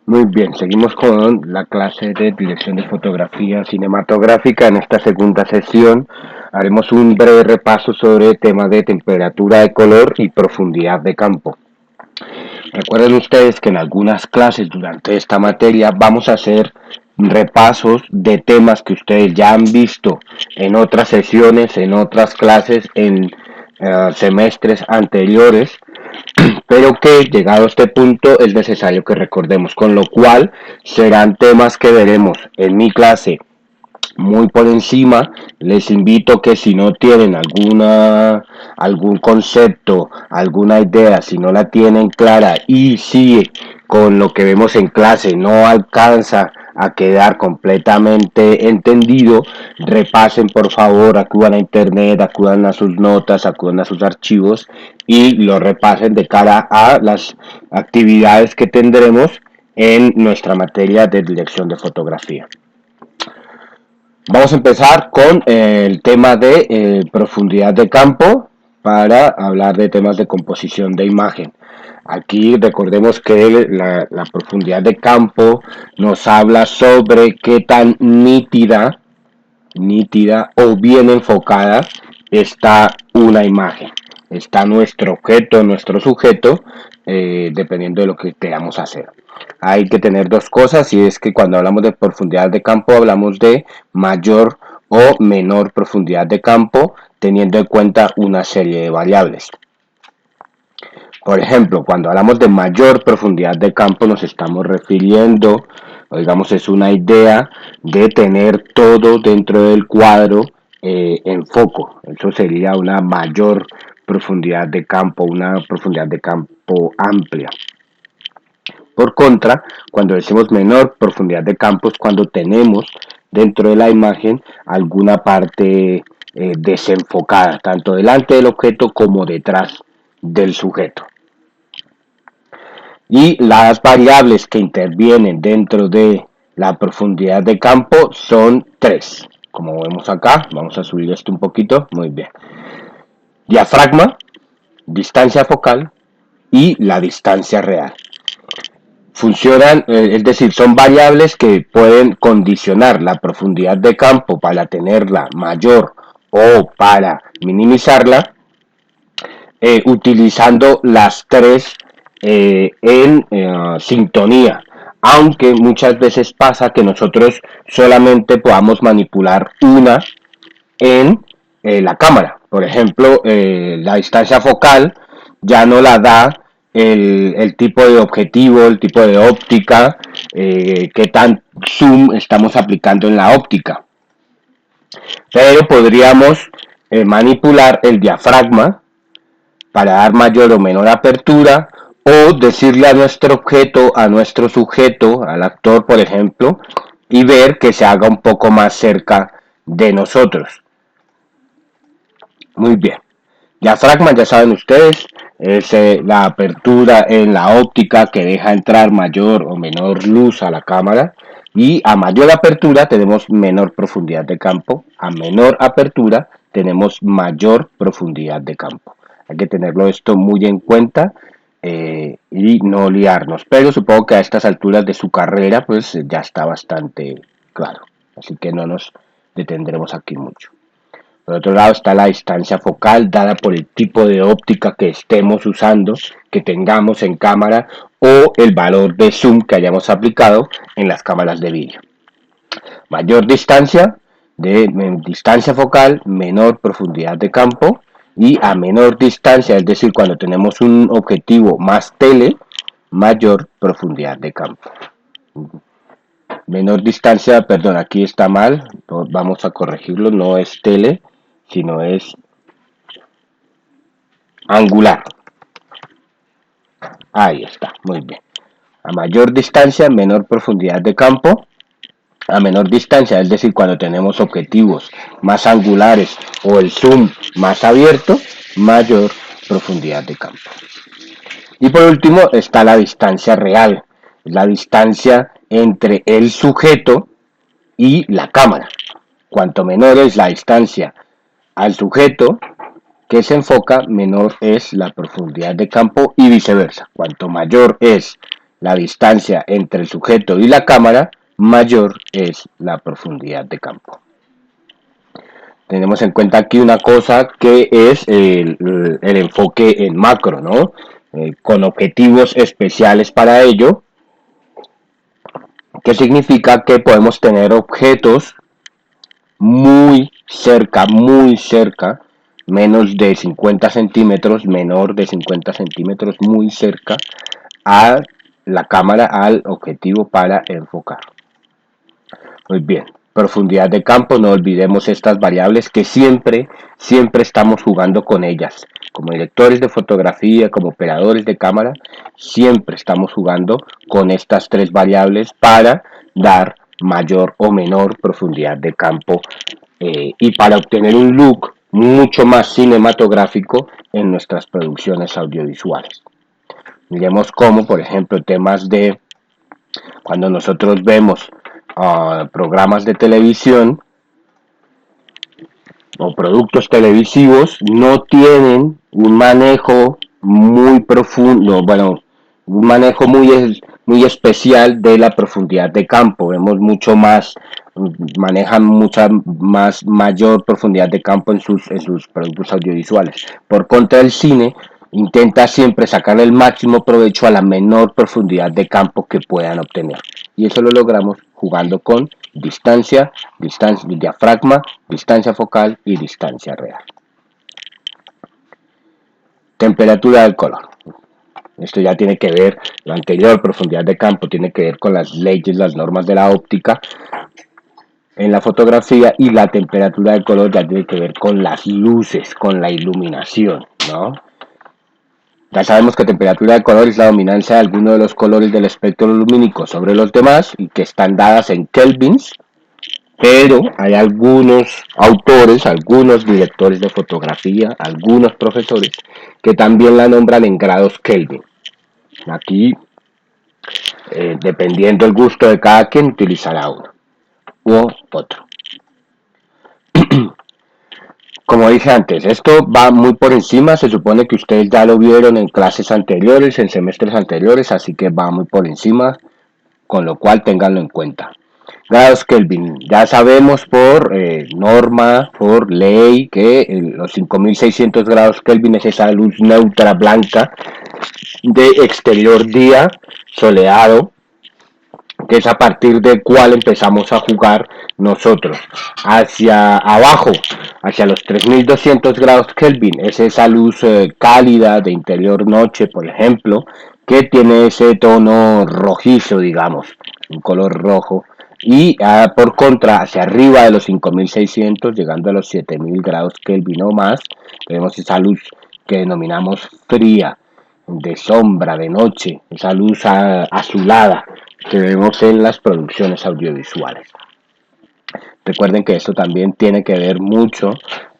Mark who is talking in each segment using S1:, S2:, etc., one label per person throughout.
S1: Muy bien, seguimos con la clase de dirección de fotografía cinematográfica. En esta segunda sesión haremos un breve repaso sobre temas de temperatura de color y profundidad de campo. Recuerden ustedes que en algunas clases durante esta materia vamos a hacer repasos de temas que ustedes ya han visto en otras sesiones, en otras clases, en semestres anteriores, pero que llegado a este punto es necesario que recordemos, con lo cual serán temas que veremos en mi clase muy por encima. Les invito que si no tienen algún concepto, alguna idea, si no la tienen clara y si con lo que vemos en clase no alcanza a quedar completamente entendido, repasen por favor, acudan a internet, acudan a sus notas, acudan a sus archivos y lo repasen de cara a las actividades que tendremos en nuestra materia de dirección de fotografía. Vamos a empezar con el tema de profundidad de campo para hablar de temas de composición de imagen. Aquí recordemos que la profundidad de campo nos habla sobre qué tan nítida o bien enfocada está una imagen. Está nuestro objeto, nuestro sujeto, dependiendo de lo que queramos hacer. Hay que tener dos cosas, y es que cuando hablamos de profundidad de campo hablamos de mayor o menor profundidad de campo, teniendo en cuenta una serie de variables. Por ejemplo, cuando hablamos de mayor profundidad de campo nos estamos refiriendo, o digamos, es una idea de tener todo dentro del cuadro en foco. Eso sería una mayor profundidad de campo, una profundidad de campo amplia. Por contra, cuando decimos menor profundidad de campo es cuando tenemos dentro de la imagen alguna parte desenfocada, tanto delante del objeto como detrás del sujeto. Y las variables que intervienen dentro de la profundidad de campo son tres. Como vemos acá, vamos a subir esto un poquito, muy bien. Diafragma, distancia focal y la distancia real. Funcionan, es decir, son variables que pueden condicionar la profundidad de campo para tenerla mayor o para minimizarla, utilizando las tres en sintonía, aunque muchas veces pasa que nosotros solamente podamos manipular una en la cámara. Por ejemplo, la distancia focal ya no la da el tipo de objetivo, el tipo de óptica, qué tan zoom estamos aplicando en la óptica. Pero podríamos manipular el diafragma para dar mayor o menor apertura, o decirle a nuestro objeto, a nuestro sujeto, al actor por ejemplo, y ver que se haga un poco más cerca de nosotros. Muy bien. Diafragma, ya saben ustedes, es la apertura en la óptica que deja entrar mayor o menor luz a la cámara. Y a mayor apertura tenemos menor profundidad de campo. A menor apertura tenemos mayor profundidad de campo. Hay que tenerlo esto muy en cuenta y no liarnos. Pero supongo que a estas alturas de su carrera pues ya está bastante claro. Así que no nos detendremos aquí mucho. Por otro lado está la distancia focal dada por el tipo de óptica que estemos usando, que tengamos en cámara, o el valor de zoom que hayamos aplicado en las cámaras de vídeo. Mayor distancia, distancia focal, menor profundidad de campo, y a menor distancia, es decir, cuando tenemos un objetivo más tele, mayor profundidad de campo. Menor distancia, perdón, aquí está mal, vamos a corregirlo, no es tele, sino es angular. Ahí está, muy bien. A mayor distancia, menor profundidad de campo. A menor distancia, es decir, cuando tenemos objetivos más angulares o el zoom más abierto, mayor profundidad de campo. Y por último está la distancia real, la distancia entre el sujeto y la cámara. Cuanto menor es la distancia al sujeto que se enfoca, menor es la profundidad de campo, y viceversa. Cuanto mayor es la distancia entre el sujeto y la cámara, mayor es la profundidad de campo. Tenemos en cuenta aquí una cosa que es el enfoque en macro, ¿no? Con objetivos especiales para ello, que significa que podemos tener objetos muy cerca, menos de 50 centímetros, menor de 50 centímetros, muy cerca a la cámara, al objetivo para enfocar. Muy bien, profundidad de campo, no olvidemos estas variables que siempre estamos jugando con ellas. Como directores de fotografía, como operadores de cámara, siempre estamos jugando con estas tres variables para dar mayor o menor profundidad de campo y para obtener un look mucho más cinematográfico en nuestras producciones audiovisuales. Miremos cómo, por ejemplo, temas de cuando nosotros vemos programas de televisión o productos televisivos, no tienen un manejo muy profundo, bueno, un manejo muy especial de la profundidad de campo. Vemos mucho más, manejan mucha más mayor profundidad de campo en sus productos audiovisuales. Por contra, el cine intenta siempre sacar el máximo provecho a la menor profundidad de campo que puedan obtener. Y eso lo logramos jugando con distancia, diafragma, distancia focal y distancia real. Temperatura del color. Esto ya tiene que ver, lo anterior, profundidad de campo, tiene que ver con las leyes, las normas de la óptica en la fotografía, y la temperatura del color ya tiene que ver con las luces, con la iluminación, ¿no? Ya sabemos que temperatura de color es la dominancia de alguno de los colores del espectro lumínico sobre los demás y que están dadas en kelvins, pero hay algunos autores, algunos directores de fotografía, algunos profesores que también la nombran en grados Kelvin. Aquí, dependiendo del gusto de cada quien, utilizará uno u otro. Como dije antes, esto va muy por encima, se supone que ustedes ya lo vieron en clases anteriores, en semestres anteriores, así que va muy por encima, con lo cual ténganlo en cuenta. Grados Kelvin, ya sabemos por norma, por ley, que los 5600 grados Kelvin es esa luz neutra blanca de exterior día soleado, que es a partir del cual empezamos a jugar nosotros. Hacia abajo, hacia los 3200 grados Kelvin, es esa luz cálida de interior noche, por ejemplo, que tiene ese tono rojizo, digamos, un color rojo. Y por contra, hacia arriba de los 5600, llegando a los 7000 grados Kelvin o más, tenemos esa luz que denominamos fría, de sombra, de noche, esa luz azulada que vemos en las producciones audiovisuales. Recuerden que esto también tiene que ver mucho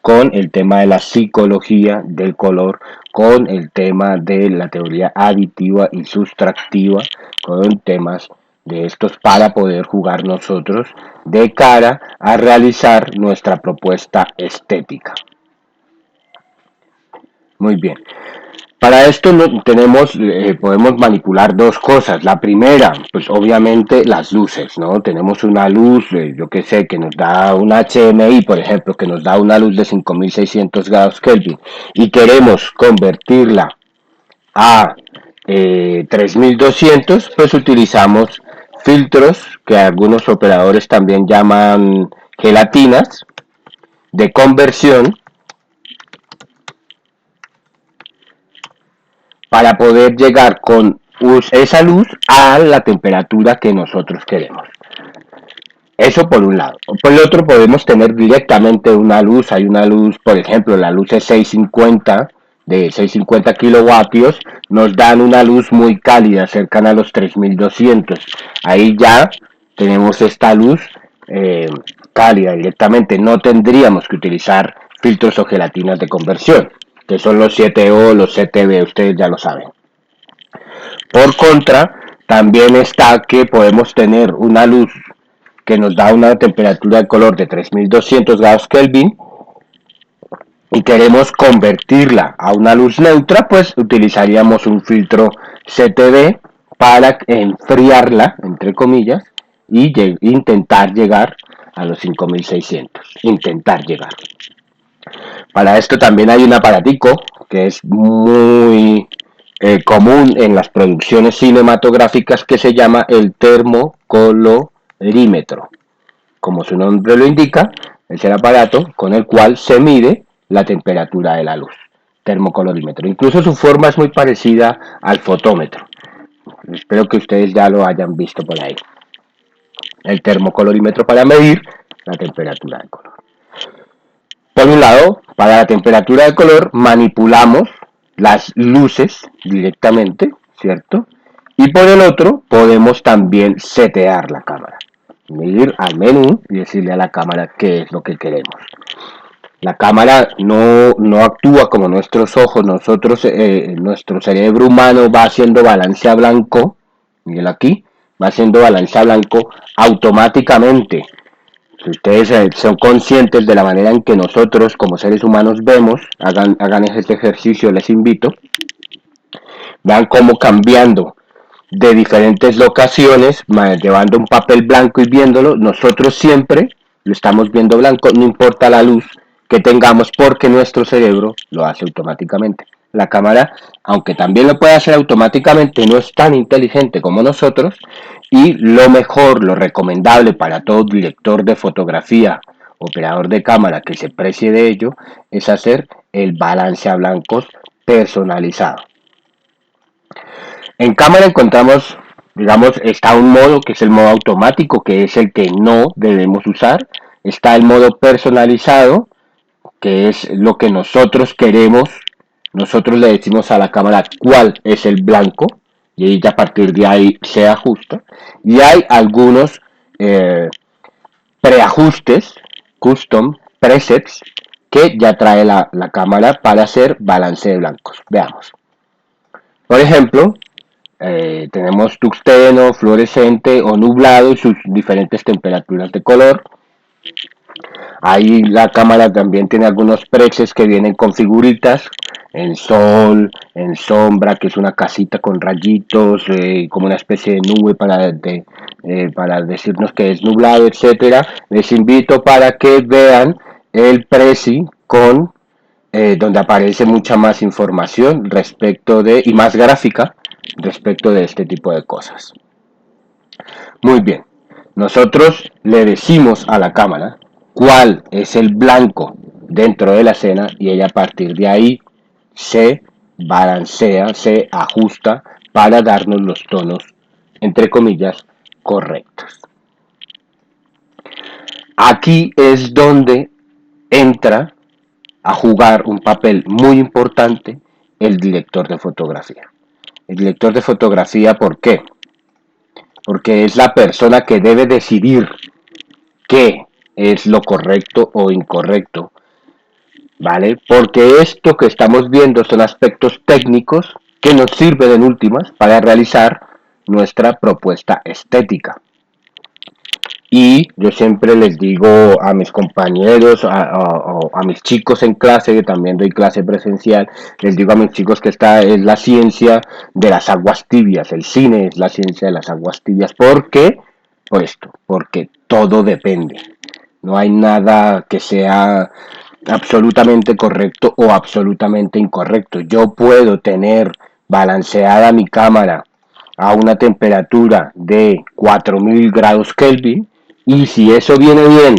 S1: con el tema de la psicología del color, con el tema de la teoría aditiva y sustractiva, con temas de estos para poder jugar nosotros de cara a realizar nuestra propuesta estética. Muy bien. Para esto podemos manipular dos cosas. La primera, pues obviamente las luces, ¿no? Tenemos una luz, yo que sé, que nos da un HMI, por ejemplo, que nos da una luz de 5600 grados Kelvin y queremos convertirla a 3200, pues utilizamos filtros que algunos operadores también llaman gelatinas de conversión, para poder llegar con esa luz a la temperatura que nosotros queremos. Eso por un lado. Por el otro podemos tener directamente una luz. Hay una luz, por ejemplo, la luz es 650 de 650 kilovatios, nos dan una luz muy cálida, cercana a los 3200. Ahí ya tenemos esta luz cálida directamente. No tendríamos que utilizar filtros o gelatinas de conversión, que son los 7O, los 7B, ustedes ya lo saben. Por contra, también está que podemos tener una luz que nos da una temperatura de color de 3200 grados Kelvin y queremos convertirla a una luz neutra, pues utilizaríamos un filtro CTB para enfriarla, entre comillas, y intentar llegar a los 5600. Intentar llegar. Para esto también hay un aparatico que es muy común en las producciones cinematográficas que se llama el termocolorímetro. Como su nombre lo indica, es el aparato con el cual se mide la temperatura de la luz. Termocolorímetro. Incluso su forma es muy parecida al fotómetro. Espero que ustedes ya lo hayan visto por ahí. El termocolorímetro para medir la temperatura del color. Por un lado, para la temperatura de color manipulamos las luces directamente, ¿cierto? Y por el otro, podemos también setear la cámara. Ir al menú y decirle a la cámara qué es lo que queremos. La cámara no actúa como nuestros ojos, nuestro cerebro humano va haciendo balance a blanco, miren aquí, va haciendo balance a blanco automáticamente. Si ustedes son conscientes de la manera en que nosotros como seres humanos vemos, hagan este ejercicio, les invito, vean cómo cambiando de diferentes locaciones, llevando un papel blanco y viéndolo, nosotros siempre lo estamos viendo blanco, no importa la luz que tengamos porque nuestro cerebro lo hace automáticamente. La cámara, aunque también lo puede hacer automáticamente, no es tan inteligente como nosotros y lo mejor, lo recomendable para todo director de fotografía, operador de cámara que se precie de ello, es hacer el balance a blancos personalizado. En cámara encontramos, digamos, está un modo que es el modo automático, que es el que no debemos usar. Está el modo personalizado, que es lo que nosotros queremos. Nosotros le decimos a la cámara cuál es el blanco y ella a partir de ahí se ajusta. Y hay algunos preajustes, custom, presets, que ya trae la cámara para hacer balance de blancos. Veamos. Por ejemplo, tenemos tuxteno, fluorescente o nublado y sus diferentes temperaturas de color. Ahí la cámara también tiene algunos presets que vienen con figuritas en sol, en sombra, que es una casita con rayitos, como una especie de nube para decirnos que es nublado, etcétera. Les invito para que vean el presi con donde aparece mucha más información respecto de y más gráfica respecto de este tipo de cosas. Muy bien, nosotros le decimos a la cámara cuál es el blanco dentro de la escena y ella a partir de ahí se balancea, se ajusta para darnos los tonos, entre comillas, correctos. Aquí es donde entra a jugar un papel muy importante el director de fotografía. El director de fotografía, ¿por qué? Porque es la persona que debe decidir qué es lo correcto o incorrecto, ¿vale? Porque esto que estamos viendo son aspectos técnicos que nos sirven en últimas para realizar nuestra propuesta estética. Y yo siempre les digo a mis compañeros, a mis chicos en clase, que también doy clase presencial, les digo a mis chicos que esta es la ciencia de las aguas tibias, el cine es la ciencia de las aguas tibias. ¿Por qué? Por esto, porque todo depende. No hay nada que sea absolutamente correcto o absolutamente incorrecto. Yo puedo tener balanceada mi cámara a una temperatura de 4000 grados Kelvin y si eso viene bien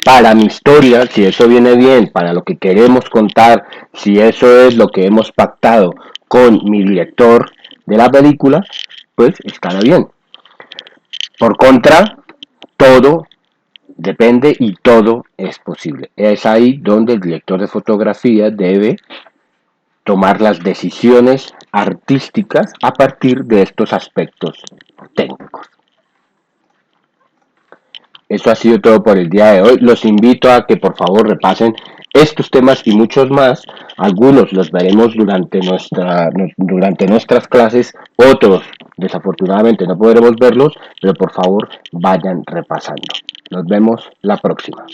S1: para mi historia, si eso viene bien para lo que queremos contar, si eso es lo que hemos pactado con mi director de la película, pues estará bien. Por contra, todo depende y todo es posible. Es ahí donde el director de fotografía debe tomar las decisiones artísticas a partir de estos aspectos técnicos. Eso ha sido todo por el día de hoy. Los invito a que por favor repasen estos temas y muchos más. Algunos los veremos durante nuestras clases, otros desafortunadamente no podremos verlos, pero por favor vayan repasando. Nos vemos la próxima.